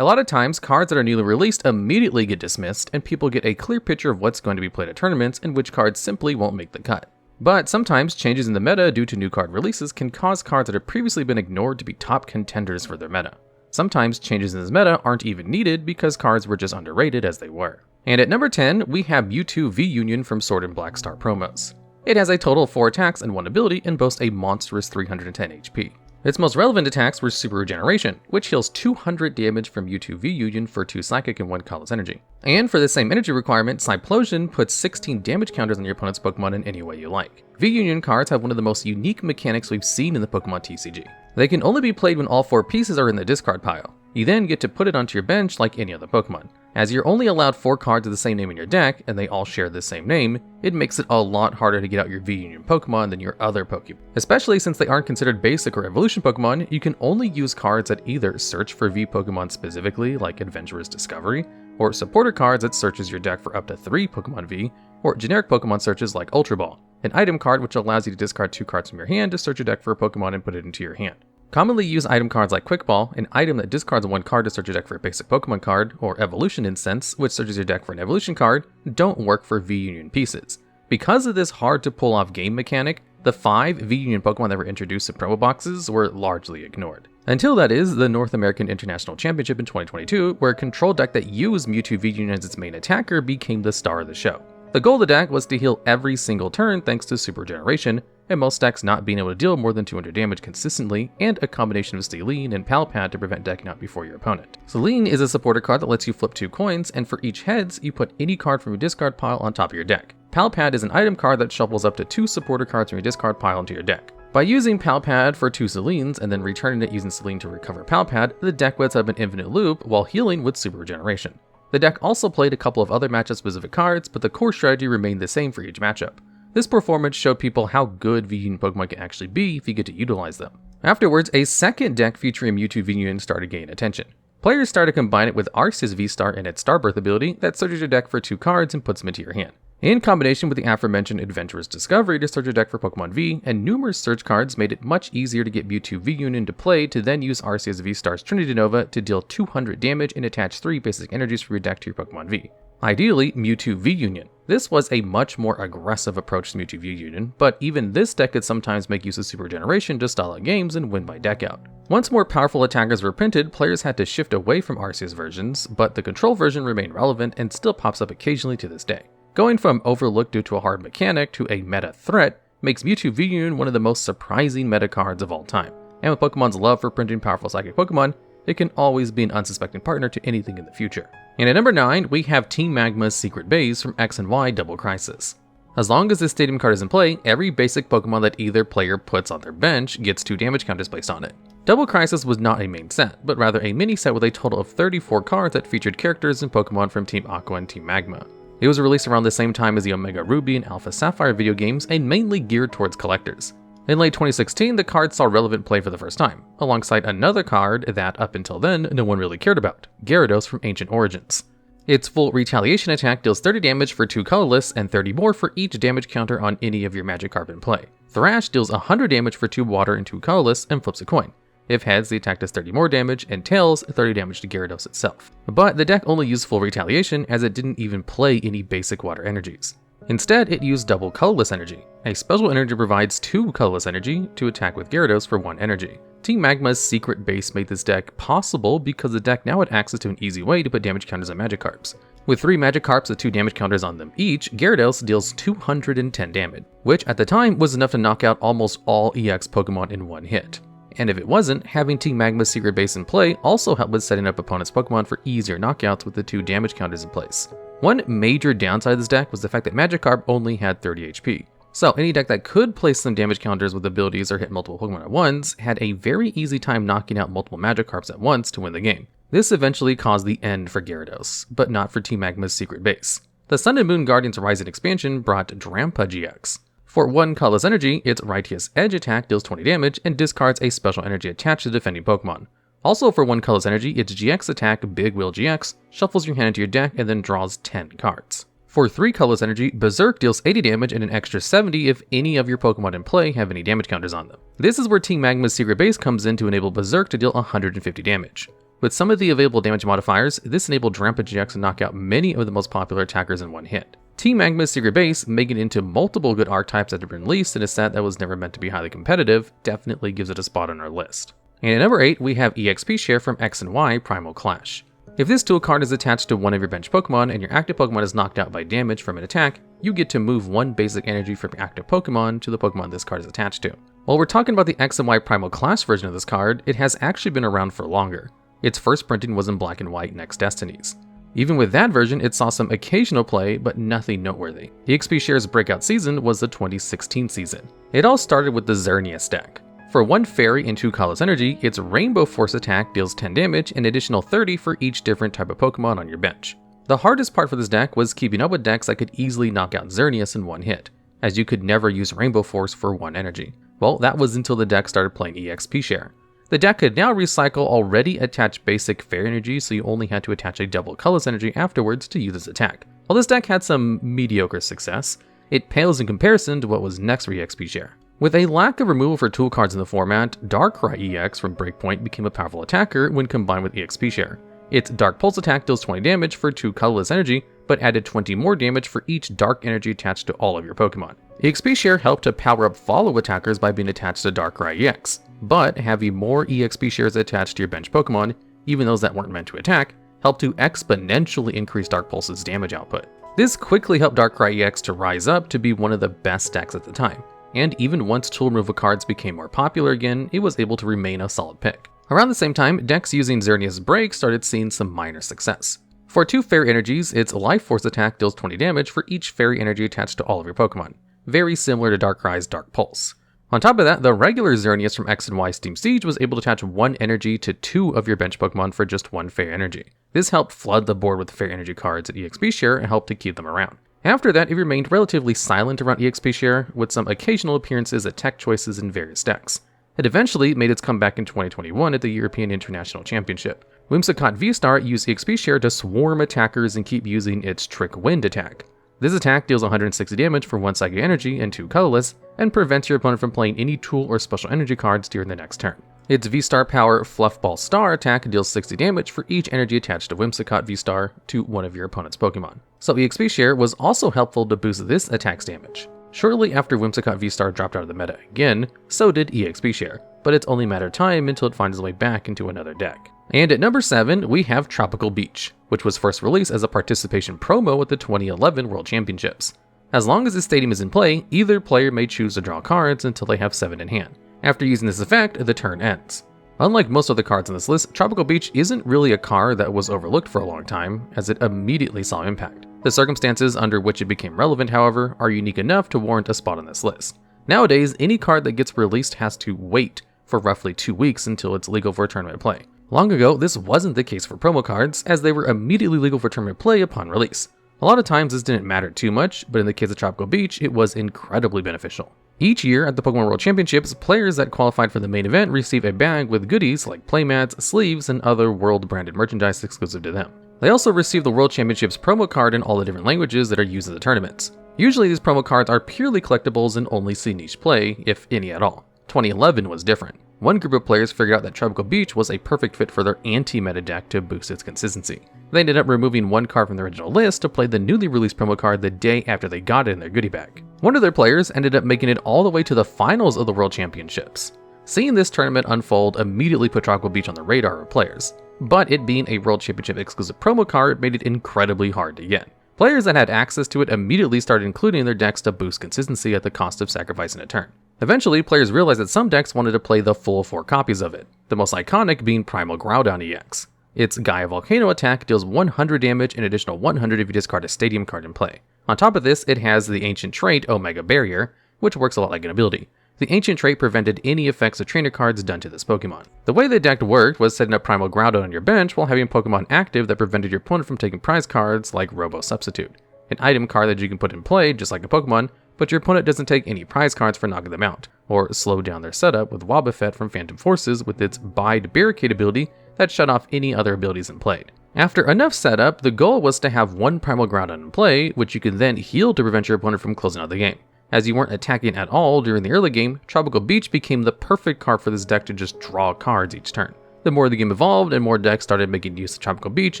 A lot of times, cards that are newly released immediately get dismissed, and people get a clear picture of what's going to be played at tournaments and which cards simply won't make the cut. But sometimes, changes in the meta due to new card releases can cause cards that have previously been ignored to be top contenders for their meta. Sometimes, changes in this meta aren't even needed because cards were just underrated as they were. And at number 10, we have Mewtwo V-Union from Sword and Black Star promos. It has a total of 4 attacks and 1 ability and boasts a monstrous 310 HP. Its most relevant attacks were Super Regeneration, which heals 200 damage from Mewtwo V-Union for 2 Psychic and 1 Colorless Energy. And for the same energy requirement, Cyplosion puts 16 damage counters on your opponent's Pokemon in any way you like. V-Union cards have one of the most unique mechanics we've seen in the Pokemon TCG. They can only be played when all 4 pieces are in the discard pile. You then get to put it onto your bench like any other Pokemon. As you're only allowed 4 cards of the same name in your deck, and they all share the same name, it makes it a lot harder to get out your V-Union Pokemon than your other Pokemon. Especially since they aren't considered basic or evolution Pokemon, you can only use cards that either search for V Pokemon specifically, like Adventurer's Discovery, or supporter cards that searches your deck for up to 3 Pokemon V, or generic Pokemon searches like Ultra Ball, an item card which allows you to discard 2 cards from your hand to search your deck for a Pokemon and put it into your hand. Commonly used item cards like Quick Ball, an item that discards 1 card to search your deck for a basic Pokemon card, or Evolution Incense, which searches your deck for an evolution card, don't work for V-Union pieces. Because of this hard to pull off game mechanic, the 5 V-Union Pokemon that were introduced in promo boxes were largely ignored. Until that is, the North American International Championship in 2022, where a control deck that used Mewtwo V-Union as its main attacker became the star of the show. The goal of the deck was to heal every single turn thanks to Super Regeneration, and most decks not being able to deal more than 200 damage consistently, and a combination of Selene and Palpad to prevent decking out before your opponent. Selene is a supporter card that lets you flip 2 coins, and for each heads, you put any card from your discard pile on top of your deck. Palpad is an item card that shuffles up to 2 supporter cards from your discard pile into your deck. By using Palpad for 2 Selenes and then returning it using Selene to recover Palpad, the deck wets up an infinite loop while healing with Super Regeneration. The deck also played a couple of other matchup-specific cards, but the core strategy remained the same for each matchup. This performance showed people how good V-Union Pokemon can actually be if you get to utilize them. Afterwards, a second deck featuring Mewtwo V-Union started gaining attention. Players started to combine it with Arceus V-Star and its Starbirth ability that searches your deck for 2 cards and puts them into your hand. In combination with the aforementioned Adventurer's Discovery to search your deck for Pokemon V, and numerous search cards made it much easier to get Mewtwo V-Union to play to then use Arceus V-Star's Trinity Nova to deal 200 damage and attach 3 basic energies from your deck to your Pokemon V. Ideally, Mewtwo V-Union. This was a much more aggressive approach to Mewtwo V-Union, but even this deck could sometimes make use of Super Regeneration to stall out games and win by deck out. Once more powerful attackers were printed, players had to shift away from Arceus versions, but the control version remained relevant and still pops up occasionally to this day. Going from overlooked due to a hard mechanic to a meta threat makes Mewtwo V-Union one of the most surprising meta cards of all time. And with Pokemon's love for printing powerful psychic Pokemon, it can always be an unsuspecting partner to anything in the future. And at number 9, we have Team Magma's Secret Base from X and Y Double Crisis. As long as this stadium card is in play, every basic Pokemon that either player puts on their bench gets 2 damage counters placed on it. Double Crisis was not a main set, but rather a mini set with a total of 34 cards that featured characters and Pokemon from Team Aqua and Team Magma. It was released around the same time as the Omega Ruby and Alpha Sapphire video games and mainly geared towards collectors. In late 2016, the card saw relevant play for the first time, alongside another card that up until then no one really cared about, Gyarados from Ancient Origins. Its full retaliation attack deals 30 damage for 2 colorless and 30 more for each damage counter on any of your Magikarp in play. Thrash deals 100 damage for 2 water and 2 colorless and flips a coin. If heads, the attack does 30 more damage, and tails, 30 damage to Gyarados itself. But the deck only used full retaliation as it didn't even play any basic water energies. Instead, it used double colorless energy. A special energy provides 2 colorless energy to attack with Gyarados for 1 energy. Team Magma's Secret Base made this deck possible because the deck now had access to an easy way to put damage counters on Magikarps. With 3 Magikarps with 2 damage counters on them each, Gyarados deals 210 damage, which at the time was enough to knock out almost all EX Pokemon in 1 hit. And if it wasn't, having Team Magma's Secret Base in play also helped with setting up opponents' Pokemon for easier knockouts with the 2 damage counters in place. One major downside of this deck was the fact that Magikarp only had 30 HP. So any deck that could place some damage counters with abilities or hit multiple Pokemon at once had a very easy time knocking out multiple Magikarps at once to win the game. This eventually caused the end for Gyarados, but not for Team Magma's Secret Base. The Sun and Moon Guardians Rising expansion brought Drampa GX. For 1 colorless energy, its Righteous Edge attack deals 20 damage and discards a special energy attached to defending Pokemon. Also for 1 colorless energy, its GX attack, Big Wheel GX, shuffles your hand into your deck and then draws 10 cards. For 3 colorless energy, Berserk deals 80 damage and an extra 70 if any of your Pokemon in play have any damage counters on them. This is where Team Magma's Secret Base comes in to enable Berserk to deal 150 damage. With some of the available damage modifiers, this enabled Rampage GX to knock out many of the most popular attackers in one hit. Team Magma's secret base, making it into multiple good archetypes that have been released in a set that was never meant to be highly competitive, definitely gives it a spot on our list. And at number 8, we have EXP Share from X and Y Primal Clash. If this tool card is attached to one of your bench Pokemon and your active Pokemon is knocked out by damage from an attack, you get to move one basic energy from your active Pokemon to the Pokemon this card is attached to. While we're talking about the X and Y Primal Clash version of this card, it has actually been around for longer. Its first printing was in Black and White Next Destinies. Even with that version, it saw some occasional play, but nothing noteworthy. EXP Share's breakout season was the 2016 season. It all started with the Xerneas deck. For 1 Fairy and 2 Colorless Energy, its Rainbow Force attack deals 10 damage and additional 30 for each different type of Pokemon on your bench. The hardest part for this deck was keeping up with decks that could easily knock out Xerneas in one hit, as you could never use Rainbow Force for 1 energy. Well, that was until the deck started playing EXP Share. The deck could now recycle already attached basic Fairy Energy, so you only had to attach a double Colorless Energy afterwards to use this attack. While this deck had some mediocre success, it pales in comparison to what was next for EXP Share. With a lack of removal for tool cards in the format, Darkrai EX from Breakpoint became a powerful attacker when combined with EXP Share. Its Dark Pulse attack deals 20 damage for 2 Colorless Energy, but added 20 more damage for each Dark Energy attached to all of your Pokemon. EXP Share helped to power up follow attackers by being attached to Darkrai EX, but having more EXP Shares attached to your bench Pokemon, even those that weren't meant to attack, helped to exponentially increase Dark Pulse's damage output. This quickly helped Darkrai EX to rise up to be one of the best decks at the time, and even once tool removal cards became more popular again, it was able to remain a solid pick. Around the same time, decks using Xerneas Break started seeing some minor success. For 2 Fairy Energies, its Life Force attack deals 20 damage for each Fairy Energy attached to all of your Pokemon, very similar to Darkrai's Dark Pulse. On top of that, the regular Xerneas from X and Y Steam Siege was able to attach 1 energy to 2 of your bench Pokemon for just 1 Fairy Energy. This helped flood the board with Fairy Energy cards at EXP Share and helped to keep them around. After that, it remained relatively silent around EXP Share, with some occasional appearances at tech choices in various decks. It eventually made its comeback in 2021 at the European International Championship. Whimsicott V-Star used EXP Share to swarm attackers and keep using its Trick Wind attack. This attack deals 160 damage for 1 Psychic Energy and 2 Colorless, and prevents your opponent from playing any tool or special energy cards during the next turn. Its V-Star Power Fluffball Star attack deals 60 damage for each energy attached to Whimsicott V-Star to one of your opponent's Pokemon. So EXP Share was also helpful to boost this attack's damage. Shortly after Whimsicott V-Star dropped out of the meta again, so did EXP Share, but it's only a matter of time until it finds its way back into another deck. And at number 7, we have Tropical Beach, which was first released as a participation promo at the 2011 World Championships. As long as the stadium is in play, either player may choose to draw cards until they have 7 in hand. After using this effect, the turn ends. Unlike most other cards on this list, Tropical Beach isn't really a card that was overlooked for a long time, as it immediately saw impact. The circumstances under which it became relevant, however, are unique enough to warrant a spot on this list. Nowadays, any card that gets released has to wait for roughly 2 weeks until it's legal for tournament play. Long ago, this wasn't the case for promo cards, as they were immediately legal for tournament play upon release. A lot of times this didn't matter too much, but in the case of Tropical Beach, it was incredibly beneficial. Each year at the Pokemon World Championships, players that qualified for the main event receive a bag with goodies like playmats, sleeves, and other world-branded merchandise exclusive to them. They also receive the World Championships promo card in all the different languages that are used in the tournaments. Usually these promo cards are purely collectibles and only see niche play, if any at all. 2011 was different. One group of players figured out that Tropical Beach was a perfect fit for their anti-meta deck to boost its consistency. They ended up removing 1 card from the original list to play the newly released promo card the day after they got it in their goodie bag. One of their players ended up making it all the way to the finals of the World Championships. Seeing this tournament unfold immediately put Tropical Beach on the radar of players, but it being a World Championship exclusive promo card made it incredibly hard to get. Players that had access to it immediately started including in their decks to boost consistency at the cost of sacrificing a turn. Eventually, players realized that some decks wanted to play the full 4 copies of it, the most iconic being Primal Groudon EX. Its Gaia Volcano attack deals 100 damage and additional 100 if you discard a Stadium card in play. On top of this, it has the ancient trait Omega Barrier, which works a lot like an ability. The ancient trait prevented any effects of trainer cards done to this Pokemon. The way the deck worked was setting up Primal Groudon on your bench while having Pokemon active that prevented your opponent from taking prize cards like Robo Substitute, an item card that you can put in play just like a Pokemon, but your opponent doesn't take any prize cards for knocking them out, or slow down their setup with Wobbuffet from Phantom Forces with its Bide Barricade ability that shut off any other abilities in play. After enough setup, the goal was to have 1 Primal Groudon in play, which you can then heal to prevent your opponent from closing out the game. As you weren't attacking at all during the early game, Tropical Beach became the perfect card for this deck to just draw cards each turn. The more the game evolved and more decks started making use of Tropical Beach,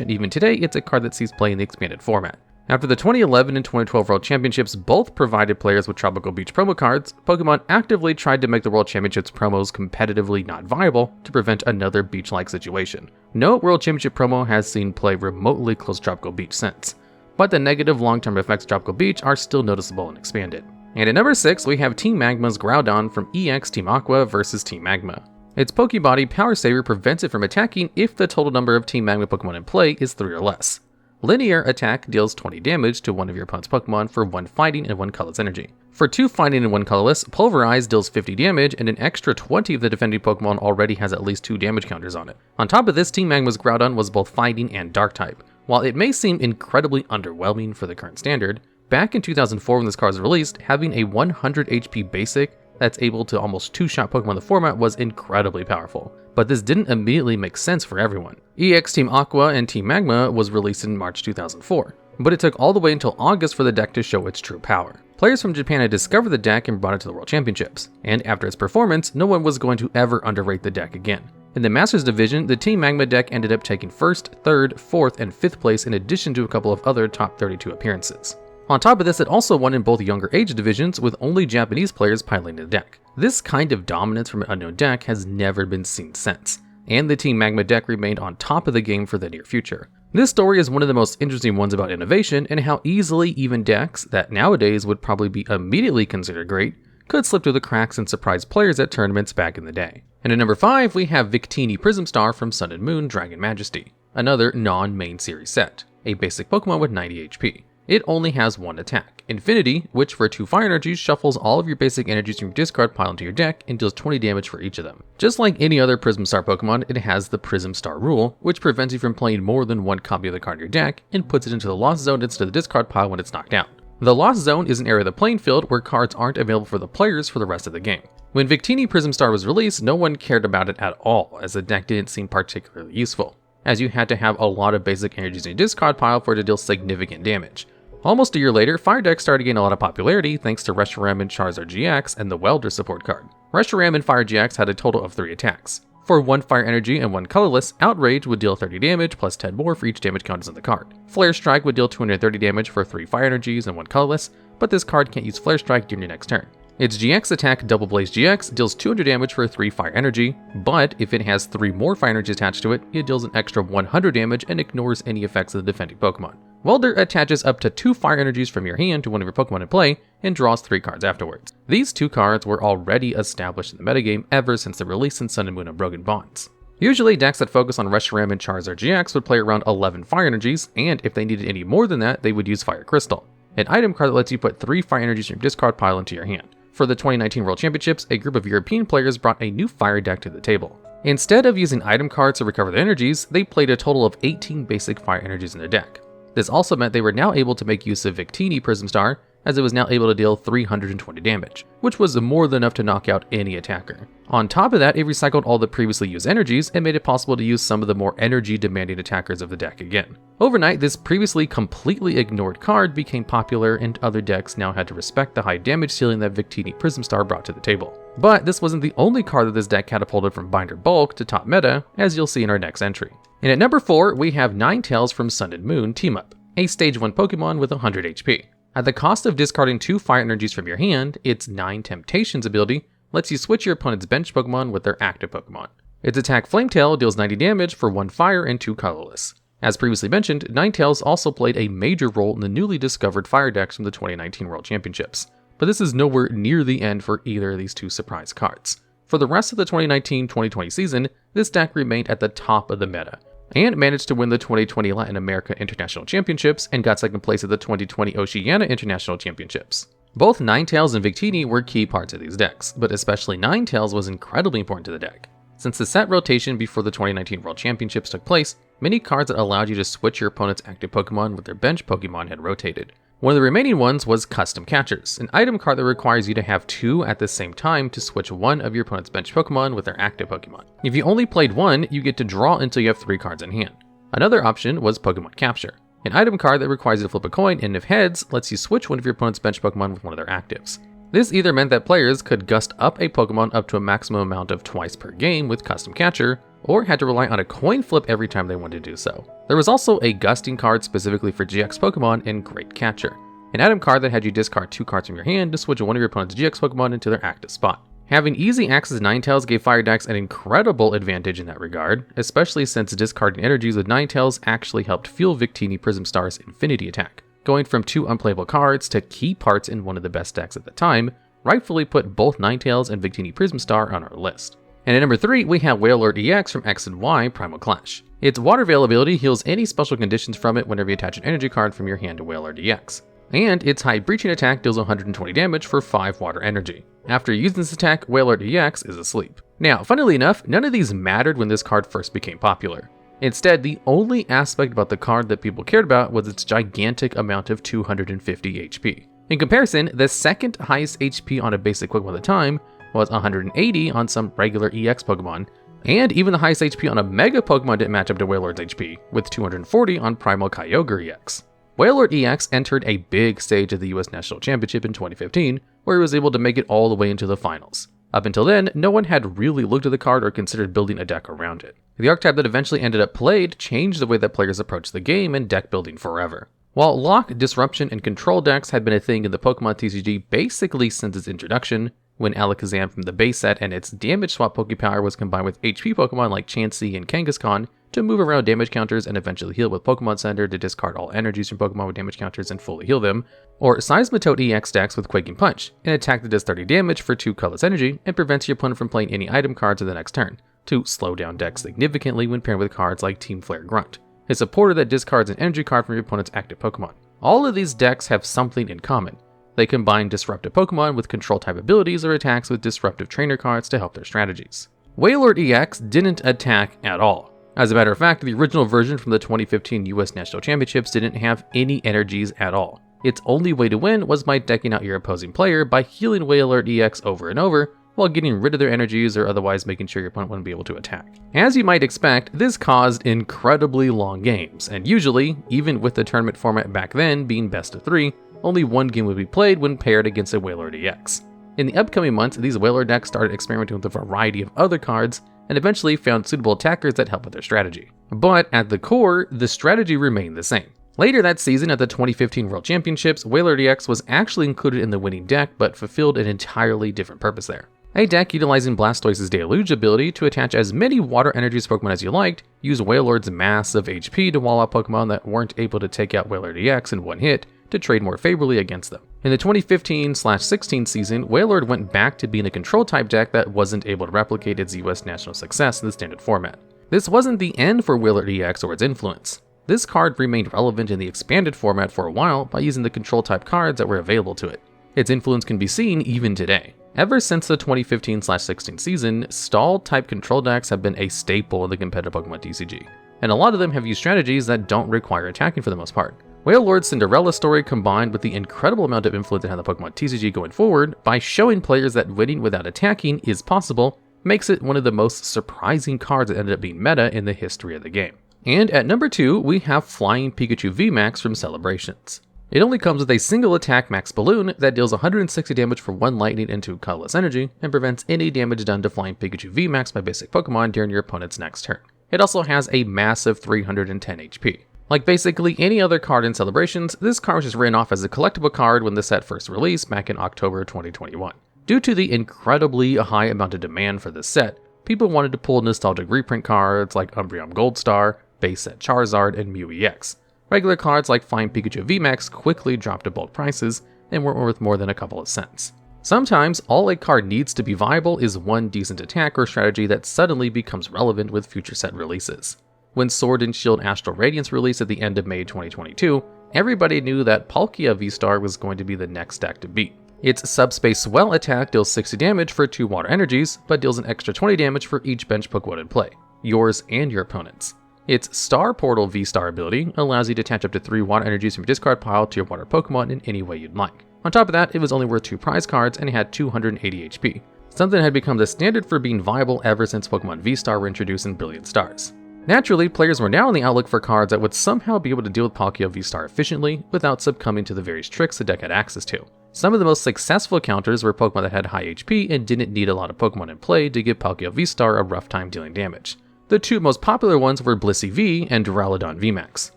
and even today it's a card that sees play in the expanded format. After the 2011 and 2012 World Championships both provided players with Tropical Beach promo cards, Pokemon actively tried to make the World Championships promos competitively not viable to prevent another beach-like situation. No World Championship promo has seen play remotely close to Tropical Beach since, but the negative long-term effects of Tropical Beach are still noticeable and expanded. And at number 6, we have Team Magma's Groudon from EX Team Aqua versus Team Magma. Its Pokebody Power Saver prevents it from attacking if the total number of Team Magma Pokemon in play is 3 or less. Linear attack deals 20 damage to one of your opponent's Pokemon for 1 fighting and 1 colorless energy. For 2 fighting and 1 colorless, Pulverize deals 50 damage, and an extra 20 of the defending Pokemon already has at least 2 damage counters on it. On top of this, Team Magma's Groudon was both fighting and dark type. While it may seem incredibly underwhelming for the current standard, back in 2004 when this card was released, having a 100 HP basic that's able to almost 2-shot Pokemon in the format was incredibly powerful. But this didn't immediately make sense for everyone. EX Team Aqua and Team Magma was released in March 2004, but it took all the way until August for the deck to show its true power. Players from Japan had discovered the deck and brought it to the World Championships, and after its performance, no one was going to ever underrate the deck again. In the Masters Division, the Team Magma deck ended up taking 1st, 3rd, 4th, and 5th place in addition to a couple of other top 32 appearances. On top of this, it also won in both younger age divisions, with only Japanese players piloting the deck. This kind of dominance from an unknown deck has never been seen since, and the Team Magma deck remained on top of the game for the near future. This story is one of the most interesting ones about innovation and how easily even decks that nowadays would probably be immediately considered great could slip through the cracks and surprise players at tournaments back in the day. And at number 5, we have Victini Prism Star from Sun and Moon Dragon Majesty, another non-main series set, a basic Pokemon with 90 HP. It only has 1 attack, Infinity, which for 2 fire energies shuffles all of your basic energies from your discard pile into your deck and deals 20 damage for each of them. Just like any other Prism Star Pokemon, it has the Prism Star rule, which prevents you from playing more than 1 copy of the card in your deck and puts it into the Lost Zone instead of the discard pile when it's knocked out. The Lost Zone is an area of the playing field where cards aren't available for the players for the rest of the game. When Victini Prism Star was released, no one cared about it at all, as the deck didn't seem particularly useful, as you had to have a lot of basic energies in your discard pile for it to deal significant damage. Almost a year later, fire decks started to gain a lot of popularity thanks to Reshiram and Charizard GX and the Wailord support card. Reshiram and Fire GX had a total of 3 attacks. For 1 fire energy and 1 colorless, Outrage would deal 30 damage plus 10 more for each damage counters on the card. Flare Strike would deal 230 damage for 3 fire energies and 1 colorless, but this card can't use Flare Strike during your next turn. Its GX attack, Double Blaze GX, deals 200 damage for 3 fire energy, but if it has 3 more fire energy attached to it, it deals an extra 100 damage and ignores any effects of the defending Pokemon. Welder attaches up to 2 fire energies from your hand to one of your Pokemon in play and draws 3 cards afterwards. These 2 cards were already established in the metagame ever since the release in Sun and Moon of Broken Bonds. Usually, decks that focus on Reshiram and Charizard GX would play around 11 fire energies, and if they needed any more than that, they would use Fire Crystal, an item card that lets you put 3 fire energies from your discard pile into your hand. For the 2019 World Championships, a group of European players brought a new fire deck to the table. Instead of using item cards to recover their energies, they played a total of 18 basic fire energies in their deck. This also meant they were now able to make use of Victini Prism Star, as it was now able to deal 320 damage, which was more than enough to knock out any attacker. On top of that, it recycled all the previously used energies and made it possible to use some of the more energy-demanding attackers of the deck again. Overnight, this previously completely ignored card became popular, and other decks now had to respect the high damage ceiling that Victini Prism Star brought to the table. But this wasn't the only card that this deck catapulted from binder bulk to top meta, as you'll see in our next entry. And at number 4, we have Ninetales from Sun and Moon Team Up, a Stage 1 Pokemon with 100 HP. At the cost of discarding 2 fire energies from your hand, its 9 Temptations ability lets you switch your opponent's bench Pokemon with their active Pokemon. Its attack Flametail deals 90 damage for 1 fire and 2 colorless. As previously mentioned, Ninetales also played a major role in the newly discovered fire decks from the 2019 World Championships, but this is nowhere near the end for either of these 2 surprise cards. For the rest of the 2019-2020 season, this deck remained at the top of the meta, and managed to win the 2020 Latin America International Championships and got 2nd place at the 2020 Oceania International Championships. Both Ninetales and Victini were key parts of these decks, but especially Ninetales was incredibly important to the deck. Since the set rotation before the 2019 World Championships took place, many cards that allowed you to switch your opponent's active Pokemon with their bench Pokemon had rotated. One of the remaining ones was Custom Catchers, an item card that requires you to have 2 at the same time to switch one of your opponent's bench Pokemon with their active Pokemon. If you only played one, you get to draw until you have 3 cards in hand. Another option was Pokemon Capture, an item card that requires you to flip a coin and if heads, lets you switch one of your opponent's bench Pokemon with one of their actives. This either meant that players could gust up a Pokemon up to a maximum amount of twice per game with Custom Catcher, or had to rely on a coin flip every time they wanted to do so. There was also a gusting card specifically for GX Pokemon and Great Catcher, an item card that had you discard 2 cards from your hand to switch one of your opponent's GX Pokemon into their active spot. Having easy access to Ninetales gave Fire decks an incredible advantage in that regard, especially since discarding energies with Ninetales actually helped fuel Victini Prism Star's Infinity attack. Going from 2 unplayable cards to key parts in one of the best decks at the time, rightfully put both Ninetales and Victini Prism Star on our list. And at number 3, we have Wailord EX from X and Y Primal Clash. Its water availability heals any special conditions from it whenever you attach an energy card from your hand to Wailord EX. And its high breaching attack deals 120 damage for 5 water energy. After using this attack, Wailord EX is asleep. Now, funnily enough, none of these mattered when this card first became popular. Instead, the only aspect about the card that people cared about was its gigantic amount of 250 HP. In comparison, the second highest HP on a basic Pokemon at the time was 180 on some regular EX Pokemon, and even the highest HP on a Mega Pokemon didn't match up to Wailord's HP, with 240 on Primal Kyogre EX. Wailord EX entered a big stage of the US National Championship in 2015, where he was able to make it all the way into the finals. Up until then, no one had really looked at the card or considered building a deck around it. The archetype that eventually ended up played changed the way that players approached the game and deck building forever. While lock, disruption, and control decks had been a thing in the Pokemon TCG basically since its introduction, when Alakazam from the base set and its damage swap Pokepower was combined with HP Pokemon like Chansey and Kangaskhan to move around damage counters and eventually heal with Pokemon Center to discard all energies from Pokemon with damage counters and fully heal them, or Seismitoad EX decks with Quaking Punch, an attack that does 30 damage for 2 colorless energy and prevents your opponent from playing any item cards in the next turn, to slow down decks significantly when paired with cards like Team Flare Grunt, a supporter that discards an energy card from your opponent's active Pokemon. All of these decks have something in common. They combine disruptive Pokemon with control-type abilities or attacks with disruptive trainer cards to help their strategies. Wailord EX didn't attack at all. As a matter of fact, the original version from the 2015 US National Championships didn't have any energies at all. Its only way to win was by decking out your opposing player by healing Wailord EX over and over, while getting rid of their energies or otherwise making sure your opponent wouldn't be able to attack. As you might expect, this caused incredibly long games, and usually, even with the tournament format back then being best of 3, only one game would be played when paired against a Wailord EX. In the upcoming months, these Wailord decks started experimenting with a variety of other cards, and eventually found suitable attackers that helped with their strategy. But at the core, the strategy remained the same. Later that season at the 2015 World Championships, Wailord EX was actually included in the winning deck, but fulfilled an entirely different purpose there. A deck utilizing Blastoise's Deluge ability to attach as many water energies Pokemon as you liked, use Wailord's massive HP to wall out Pokemon that weren't able to take out Wailord EX in one hit, to trade more favorably against them. In the 2015/16 season, Wailord went back to being a control-type deck that wasn't able to replicate its US national success in the standard format. This wasn't the end for Wailord EX or its influence. This card remained relevant in the expanded format for a while by using the control-type cards that were available to it. Its influence can be seen even today. Ever since the 2015/16 season, stall-type control decks have been a staple in the competitive Pokemon TCG, and a lot of them have used strategies that don't require attacking for the most part. Wailord's Cinderella story combined with the incredible amount of influence it had on the Pokemon TCG going forward by showing players that winning without attacking is possible, makes it one of the most surprising cards that ended up being meta in the history of the game. And at number 2, we have Flying Pikachu VMAX from Celebrations. It only comes with a single attack max balloon that deals 160 damage for 1 lightning into colorless energy and prevents any damage done to Flying Pikachu VMAX by basic Pokemon during your opponent's next turn. It also has a massive 310 HP. Like basically any other card in Celebrations, this card was just written off as a collectible card when the set first released back in October 2021. Due to the incredibly high amount of demand for this set, people wanted to pull nostalgic reprint cards like Umbreon Goldstar, base set Charizard, and Mew EX. Regular cards like Flying Pikachu VMAX quickly dropped to bulk prices and weren't worth more than a couple of cents. Sometimes, all a card needs to be viable is one decent attack or strategy that suddenly becomes relevant with future set releases. When Sword and Shield Astral Radiance released at the end of May 2022, everybody knew that Palkia V-Star was going to be the next deck to beat. Its Subspace Swell attack deals 60 damage for 2 water energies, but deals an extra 20 damage for each bench Pokemon in play, yours and your opponent's. Its Star Portal V-Star ability allows you to attach up to 3 water energies from your discard pile to your water Pokemon in any way you'd like. On top of that, it was only worth 2 prize cards and it had 280 HP, something that had become the standard for being viable ever since Pokemon V-Star were introduced in Brilliant Stars. Naturally, players were now on the outlook for cards that would somehow be able to deal with Palkia V-Star efficiently without succumbing to the various tricks the deck had access to. Some of the most successful counters were Pokemon that had high HP and didn't need a lot of Pokemon in play to give Palkia V-Star a rough time dealing damage. The two most popular ones were Blissey V and Dragonite VMAX.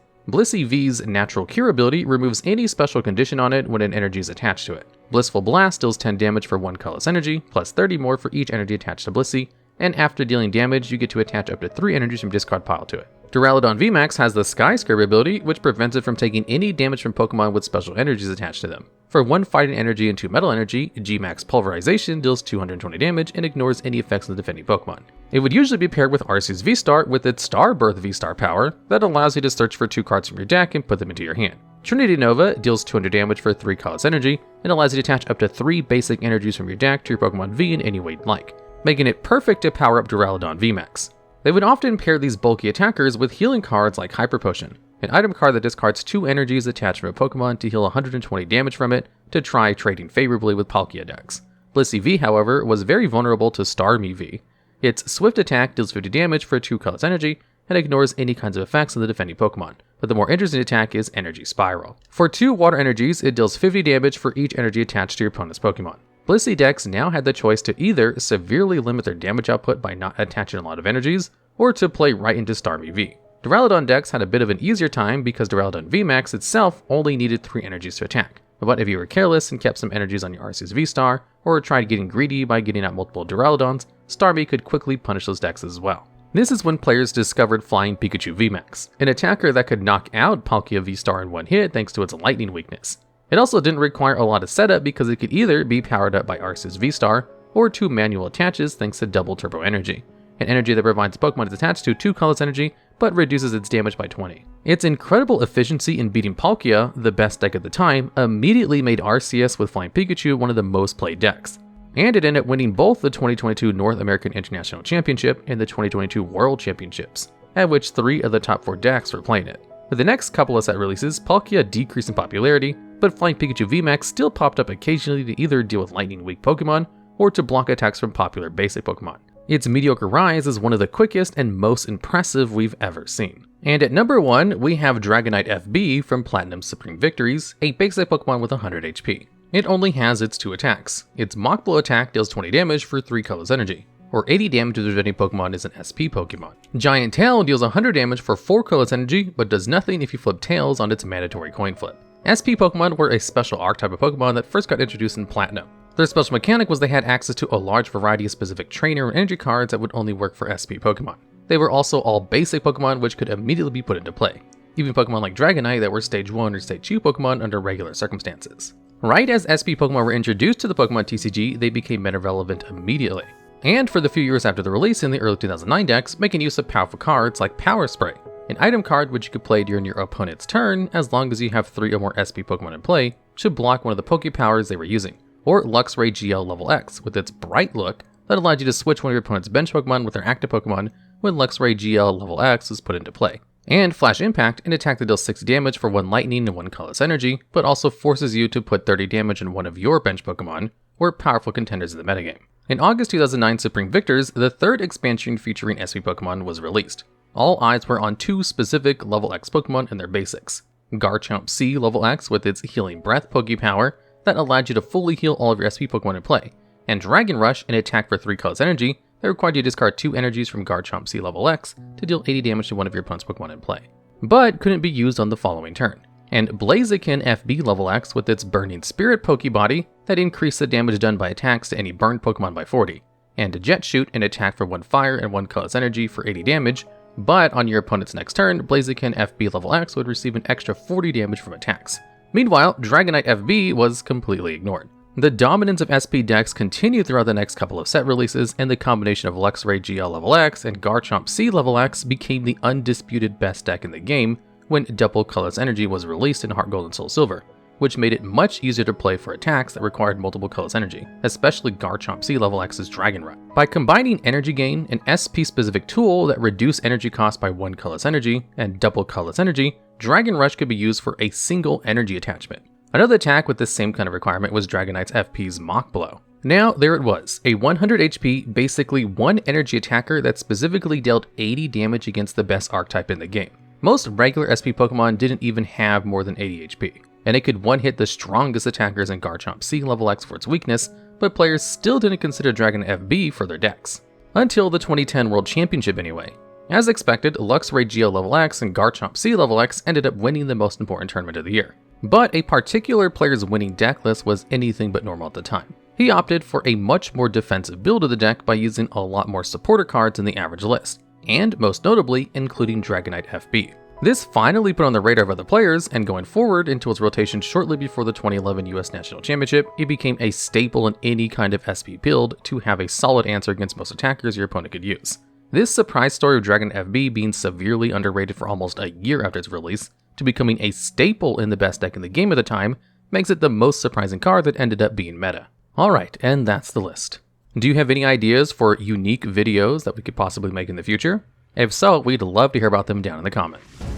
Blissey V's natural cure ability removes any special condition on it when an energy is attached to it. Blissful Blast deals 10 damage for 1 colorless energy, plus 30 more for each energy attached to Blissey, and after dealing damage, you get to attach up to 3 energies from discard pile to it. Dragonite VMAX has the Sky Scrub ability, which prevents it from taking any damage from Pokemon with special energies attached to them. For 1 fighting energy and 2 metal energy, G-Max Pulverization deals 220 damage and ignores any effects of the defending Pokemon. It would usually be paired with Arceus V-Star with its Starbirth V-Star power that allows you to search for 2 cards from your deck and put them into your hand. Trinity Nova deals 200 damage for 3 colorless energy and allows you to attach up to 3 basic energies from your deck to your Pokemon V in any way you'd like, making it perfect to power up Dragonite VMAX. They would often pair these bulky attackers with healing cards like Hyper Potion, an item card that discards 2 energies attached from a Pokemon to heal 120 damage from it to try trading favorably with Palkia decks. Blissey V, however, was very vulnerable to Starmie V. Its Swift attack deals 50 damage for 2 colorless energy and ignores any kinds of effects on the defending Pokemon, but the more interesting attack is Energy Spiral. For 2 water energies, it deals 50 damage for each energy attached to your opponent's Pokemon. Blissey decks now had the choice to either severely limit their damage output by not attaching a lot of energies, or to play right into Starmie V. Duraludon decks had a bit of an easier time because Duraludon VMAX itself only needed 3 energies to attack. But if you were careless and kept some energies on your Arceus V-Star, or tried getting greedy by getting out multiple Duraludons, Starmie could quickly punish those decks as well. This is when players discovered Flying Pikachu VMAX, an attacker that could knock out Palkia V-Star in one hit thanks to its lightning weakness. It also didn't require a lot of setup because it could either be powered up by Arceus V-Star, or 2 manual attaches thanks to double turbo energy, an energy that provides Pokemon is attached to 2 colorless energy, but reduces its damage by 20. Its incredible efficiency in beating Palkia, the best deck at the time, immediately made Arceus with Flying Pikachu one of the most played decks. And it ended up winning both the 2022 North American International Championship and the 2022 World Championships, at which 3 of the top 4 decks were playing it. With the next couple of set releases, Palkia decreased in popularity, but Flying Pikachu VMAX still popped up occasionally to either deal with lightning weak Pokemon, or to block attacks from popular basic Pokemon. Its mediocre rise is one of the quickest and most impressive we've ever seen. And at number 1, we have Dragonite FB from Platinum Supreme Victories, a basic Pokemon with 100 HP. It only has its 2 attacks. Its Mach Blow attack deals 20 damage for 3 colorless energy, or 80 damage if any Pokemon is an SP Pokemon. Giant Tail deals 100 damage for 4 colorless energy, but does nothing if you flip Tails on its mandatory coin flip. SP Pokemon were a special archetype of Pokemon that first got introduced in Platinum. Their special mechanic was they had access to a large variety of specific trainer and energy cards that would only work for SP Pokemon. They were also all basic Pokemon which could immediately be put into play, even Pokemon like Dragonite that were Stage 1 or Stage 2 Pokemon under regular circumstances. Right as SP Pokemon were introduced to the Pokemon TCG, they became meta relevant immediately. And for the few years after the release in the early 2009 decks, making use of powerful cards like Power Spray, an item card which you could play during your opponent's turn as long as you have 3 or more SP Pokemon in play, should block one of the Poke Powers they were using. Or Luxray GL Level X with its bright look that allowed you to switch one of your opponent's bench Pokemon with their active Pokemon when Luxray GL Level X was put into play. And Flash Impact, an attack that deals 60 damage for 1 lightning and 1 colorless energy, but also forces you to put 30 damage in one of your bench Pokemon, were powerful contenders in the metagame. In August 2009 Supreme Victors, the 3rd expansion featuring SP Pokemon was released. All eyes were on 2 specific Level X Pokemon and their basics. Garchomp C Level X with its Healing Breath Poke Power that allowed you to fully heal all of your SP Pokemon in play, and Dragon Rush, an attack for 3 colorless energy that required you to discard 2 energies from Garchomp C Level X to deal 80 damage to one of your opponent's Pokemon in play, but couldn't be used on the following turn. And Blaziken FB Level X with its Burning Spirit Pokebody that increased the damage done by attacks to any burned Pokemon by 40, and Jet Shoot, an attack for 1 fire and 1 colorless energy for 80 damage, but on your opponent's next turn, Blaziken FB Level X would receive an extra 40 damage from attacks. Meanwhile, Dragonite FB was completely ignored. The dominance of SP decks continued throughout the next couple of set releases, and the combination of Luxray GL Level X and Garchomp C Level X became the undisputed best deck in the game when Double Colorless Energy was released in Heart Gold and Soul Silver, which made it much easier to play for attacks that required multiple colorless energy, especially Garchomp C Level X's Dragon Rush. By combining Energy Gain, an SP-specific tool that reduced energy cost by 1 colorless energy, and Double Colorless Energy, Dragon Rush could be used for a single energy attachment. Another attack with this same kind of requirement was Dragonite's FP's Mach Blow. Now, there it was, a 100 HP, basically 1 energy attacker that specifically dealt 80 damage against the best archetype in the game. Most regular SP Pokemon didn't even have more than 80 HP, and it could one-hit the strongest attackers in Garchomp C Level X for its weakness, but players still didn't consider Dragonite FB for their decks. Until the 2010 World Championship anyway. As expected, Luxray Geo level X and Garchomp C level X ended up winning the most important tournament of the year. But a particular player's winning deck list was anything but normal at the time. He opted for a much more defensive build of the deck by using a lot more supporter cards in the average list, and most notably including Dragonite FB. This finally put on the radar of other players, and going forward into its rotation shortly before the 2011 US National Championship, it became a staple in any kind of SP build to have a solid answer against most attackers your opponent could use. This surprise story of Dragonite FB being severely underrated for almost a year after its release, to becoming a staple in the best deck in the game at the time, makes it the most surprising card that ended up being meta. Alright, and that's the list. Do you have any ideas for unique videos that we could possibly make in the future? If so, we'd love to hear about them down in the comments.